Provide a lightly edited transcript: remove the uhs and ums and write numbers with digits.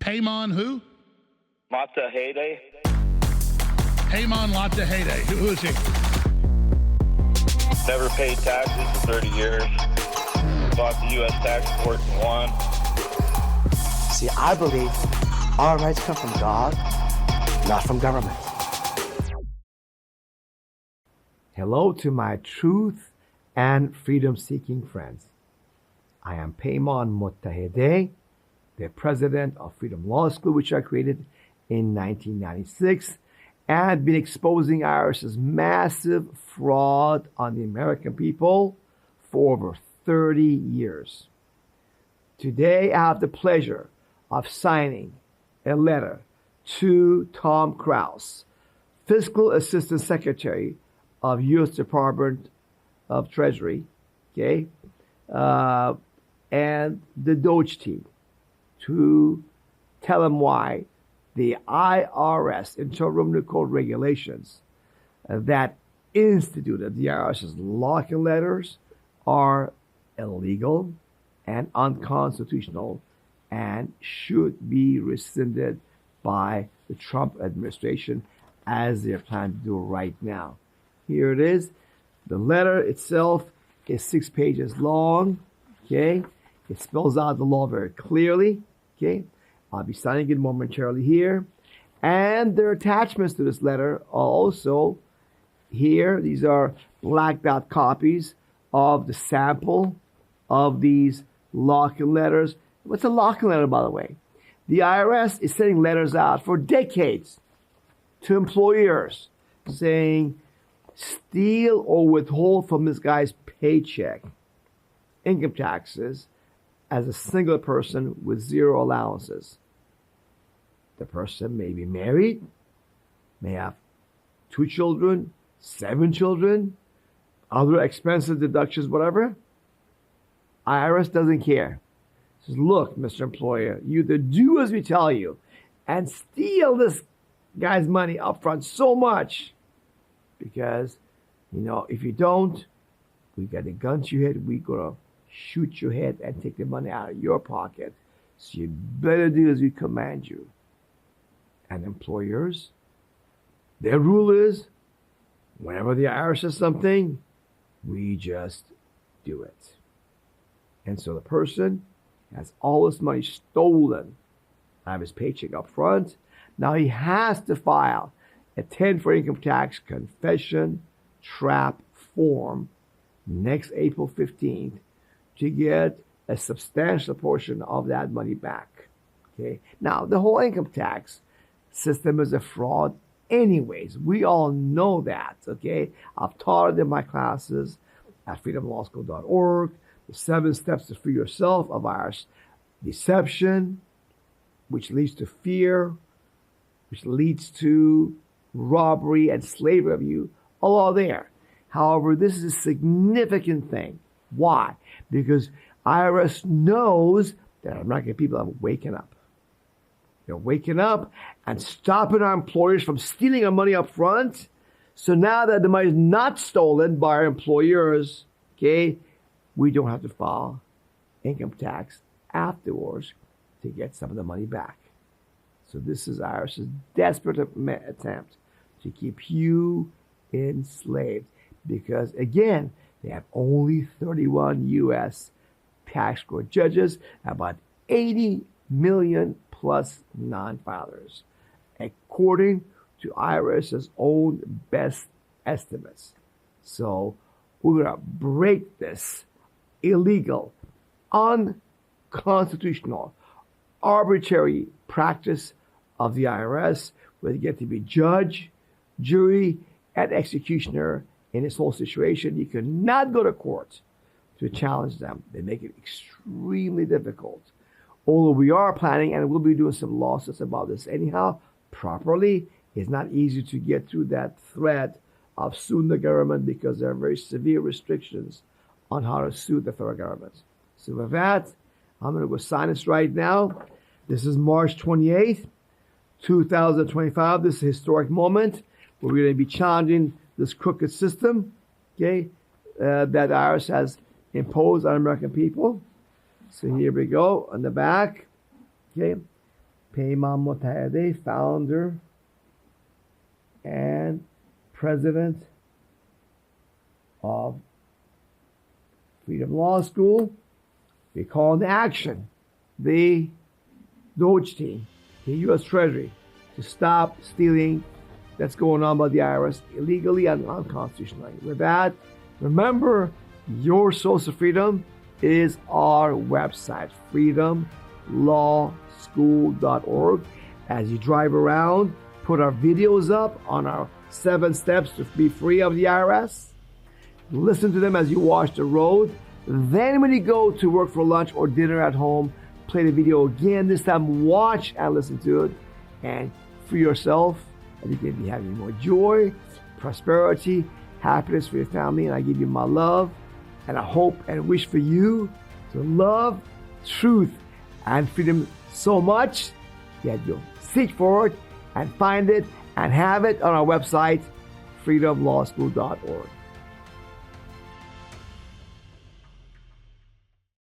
Peymon who? Mottahedeh. Peymon Mottahedeh. Who is he? Never paid taxes for 30 years. Fought the U.S. tax court and won. See, I believe our rights come from God, not from government. Hello to my truth and freedom-seeking friends. I am Peymon Mottahedeh, the president of Freedom Law School, which I created in 1996, and been exposing IRS's massive fraud on the American people for over 30 years. Today, I have the pleasure of signing a letter to Tom Krause, Fiscal Assistant Secretary of U.S. Department of Treasury, and the DOGE team, to tell them why the IRS, Internal Revenue Code regulations that instituted the IRS's lock-in letters are illegal and unconstitutional and should be rescinded by the Trump administration, as they're planning to do right now. Here it is. The letter itself is 6 pages long. It spells out the law very clearly. I'll be signing it momentarily here. And there are attachments to this letter are also here. These are blacked out copies of the sample of these lock-in letters. What's a lock-in letter, by the way? The IRS is sending letters out for decades to employers saying, steal or withhold from this guy's paycheck income taxes as a single person with zero allowances. The person may be married, may have 2 children, 7 children, other expenses, deductions, whatever. IRS doesn't care. It says, look, Mr. Employer, you either do as we tell you and steal this guy's money up front so much, because, if you don't, we got a gun to your head, we're going to shoot your head and take the money out of your pocket. So you better do as we command you. And employers, their rule is, whenever the IRS says something, we just do it. And so the person has all this money stolen out of his paycheck up front. Now he has to file a 10 for income tax confession trap form next April 15th to get a substantial portion of that money back. Now, the whole income tax system is a fraud anyways. We all know that. I've taught it in my classes at freedomlawschool.org. The 7 steps to free yourself of IRS deception, which leads to fear, which leads to robbery and slavery of you, all there. However, this is a significant thing. Why? Because IRS knows that American people are waking up. They're waking up and stopping our employers from stealing our money up front. So now that the money is not stolen by our employers, we don't have to file income tax afterwards to get some of the money back. So this is IRS's desperate attempt to keep you enslaved. Because, again, they have only 31 U.S. tax court judges, about 80 million plus non-filers, according to IRS's own best estimates. So we're going to break this illegal, unconstitutional, arbitrary practice of the IRS, where they get to be judge, jury, and executioner in this whole situation. You cannot go to court to challenge them. They make it extremely difficult. Although we are planning, and we'll be doing some lawsuits about this anyhow, properly, it's not easy to get through that threat of suing the government, because there are very severe restrictions on how to sue the federal government. So with that, I'm going to go sign this right now. This is March 28th, 2025. This is a historic moment where we're going to be challenging this crooked system, that IRS has imposed on American people. So here we go on the back. Peymon Mottahedeh, founder and president of Freedom Law School. We call into action the DOGE team, the U.S. Treasury, to stop stealing that's going on by the IRS illegally and unconstitutionally. With that, remember, your source of freedom is our website, freedomlawschool.org. As you drive around, put our videos up on our 7 steps to be free of the IRS. Listen to them as you wash the road. Then when you go to work for lunch or dinner at home, play the video again. This time, watch and listen to it and free yourself. And you can be having more joy, prosperity, happiness for your family. And I give you my love. And I hope and wish for you to love truth and freedom so much that you'll seek for it and find it and have it on our website, freedomlawschool.org.